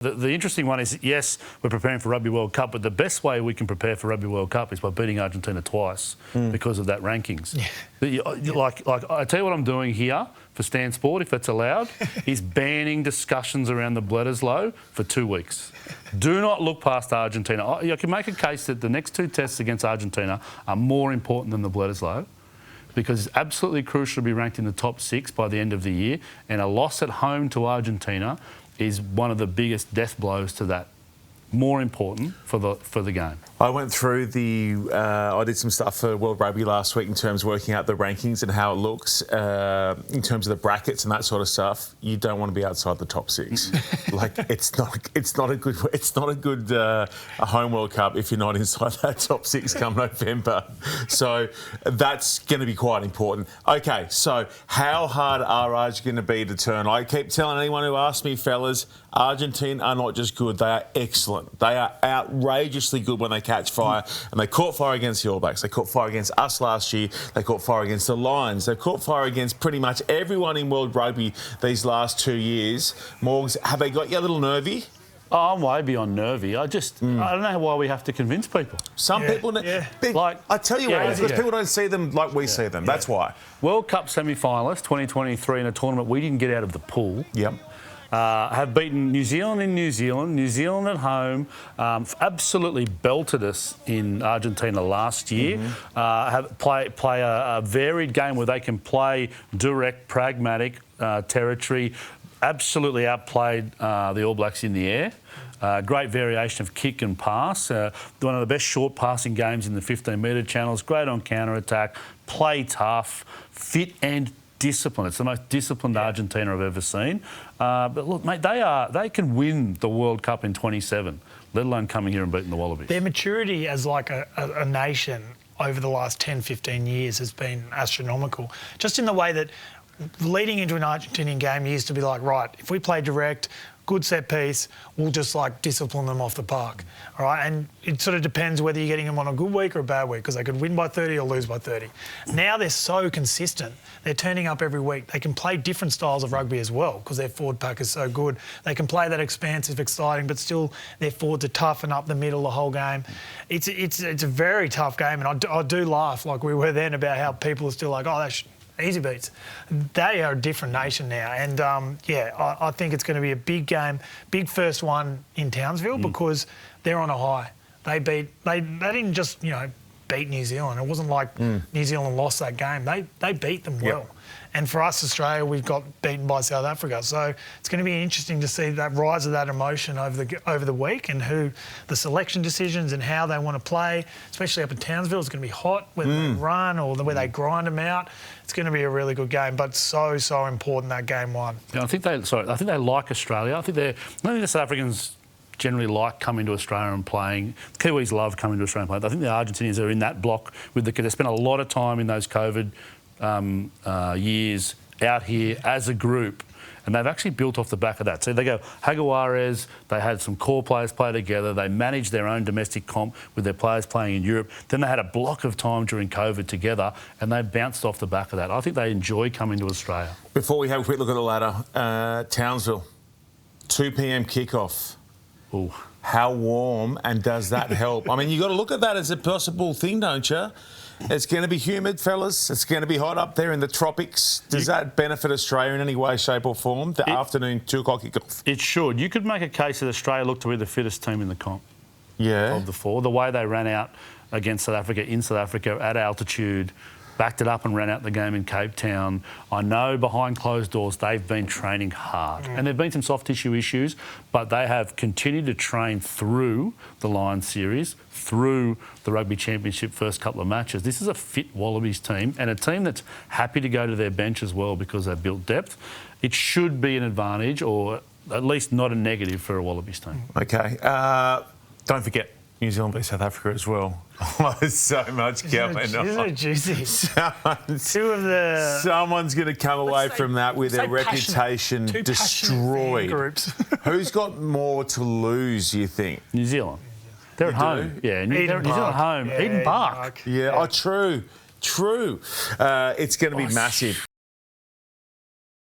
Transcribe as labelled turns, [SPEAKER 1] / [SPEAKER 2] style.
[SPEAKER 1] The interesting one is, yes, we're preparing for Rugby World Cup, but the best way we can prepare for Rugby World Cup is by beating Argentina twice because of that rankings. Yeah. Like I tell you what I'm doing here for Stan Sport, if it's allowed, is banning discussions around the Bledisloe for 2 weeks. Do not look past Argentina. I can make a case that the next 2 tests against Argentina are more important than the Bledisloe, because it's absolutely crucial to be ranked in the top 6 by the end of the year, and a loss at home to Argentina is one of the biggest death blows to that. More important for the game.
[SPEAKER 2] I went through I did some stuff for World Rugby last week in terms of working out the rankings and how it looks in terms of the brackets and that sort of stuff. You don't want to be outside the top 6. Like it's not a good home World Cup if you're not inside that top 6 come November. So that's going to be quite important. Okay, so how hard are Argentina going to be to turn? I keep telling anyone who asks me, fellas, Argentina are not just good, they are excellent. They are outrageously good when they catch fire, and they caught fire against the All Blacks. They caught fire against us last year. They caught fire against the Lions. They've caught fire against pretty much everyone in World Rugby these last 2 years. Morgs, have they got you a little nervy?
[SPEAKER 1] Oh, I'm way beyond nervy. I don't know why we have to convince people.
[SPEAKER 2] Some people... I tell you why, because people don't see them like we see them. That's why. World
[SPEAKER 1] Cup semi-finalist 2023 in a tournament we didn't get out of the pool.
[SPEAKER 2] Yep.
[SPEAKER 1] Have beaten New Zealand in New Zealand at home, absolutely belted us in Argentina last year. Have play a varied game where they can play direct, pragmatic territory. Absolutely outplayed the All Blacks in the air. Great variation of kick and pass. One of the best short passing games in the 15-metre channels. Great on counter-attack. Play tough, fit and discipline. It's the most disciplined Argentina I've ever seen. But look, mate, they can win the World Cup in 27, let alone coming here and beating the Wallabies.
[SPEAKER 3] Their maturity as like a nation over the last 10, 15 years has been astronomical. Just in the way that leading into an Argentinian game used to be like, right, if we play direct, good set piece, we'll just like discipline them off the park, all right? And it sort of depends whether you're getting them on a good week or a bad week, because they could win by 30 or lose by 30. Now they're so consistent. They're turning up every week. They can play different styles of rugby as well because their forward pack is so good. They can play that expansive, exciting, but still their forwards are tough and up the middle the whole game. It's a very tough game, and I do laugh like we were then about how people are still like, oh, that's easy beats. They are a different nation now, and I think it's going to be a big game, big first one in Townsville because they're on a high. They didn't just beat New Zealand. It wasn't like New Zealand lost that game. They beat them well. And for us, Australia, we've got beaten by South Africa. So it's going to be interesting to see that rise of that emotion over the week, and who the selection decisions and how they want to play, especially up in Townsville. It's going to be hot, whether they run or where they grind them out. It's going to be a really good game, but so important that game one.
[SPEAKER 1] Yeah, I think they like Australia. I think the South Africans generally like coming to Australia and playing. The Kiwis love coming to Australia and playing. I think the Argentinians are in that block with they spent a lot of time in those COVID years out here as a group, and they've actually built off the back of that. So they go Jaguares, they had some core players play together, they managed their own domestic comp with their players playing in Europe, then they had a block of time during COVID together, and they bounced off the back of that. I think they enjoy coming to Australia.
[SPEAKER 2] Before we have a quick look at the ladder, Townsville, 2 p.m. kickoff.
[SPEAKER 1] Ooh.
[SPEAKER 2] How warm, and does that help? I mean, you've got to look at that as a possible thing, don't you? It's going to be humid, fellas. It's going to be hot up there in the tropics. Does that benefit Australia in any way, shape or form, the afternoon 2 o'clock kickoff?
[SPEAKER 1] It should. You could make a case that Australia looked to be the fittest team in the comp of the 4. The way they ran out against South Africa, in South Africa, at altitude, backed it up and ran out the game in Cape Town. I know behind closed doors they've been training hard. And there have been some soft tissue issues, but they have continued to train through the Lions series, through the Rugby Championship first couple of matches. This is a fit Wallabies team, and a team that's happy to go to their bench as well because they've built depth. It should be an advantage, or at least not a negative for a Wallabies team.
[SPEAKER 2] Okay. Don't forget, New Zealand beat South Africa as well. There's so much going on.
[SPEAKER 3] Isn't it juicy? Someone's
[SPEAKER 2] going to come away from that with their reputation destroyed. Who's got more to lose, you think?
[SPEAKER 1] New Zealand. They're at home. Yeah, New Zealand at home. Eden Park.
[SPEAKER 2] Yeah, oh, true. It's going to be massive.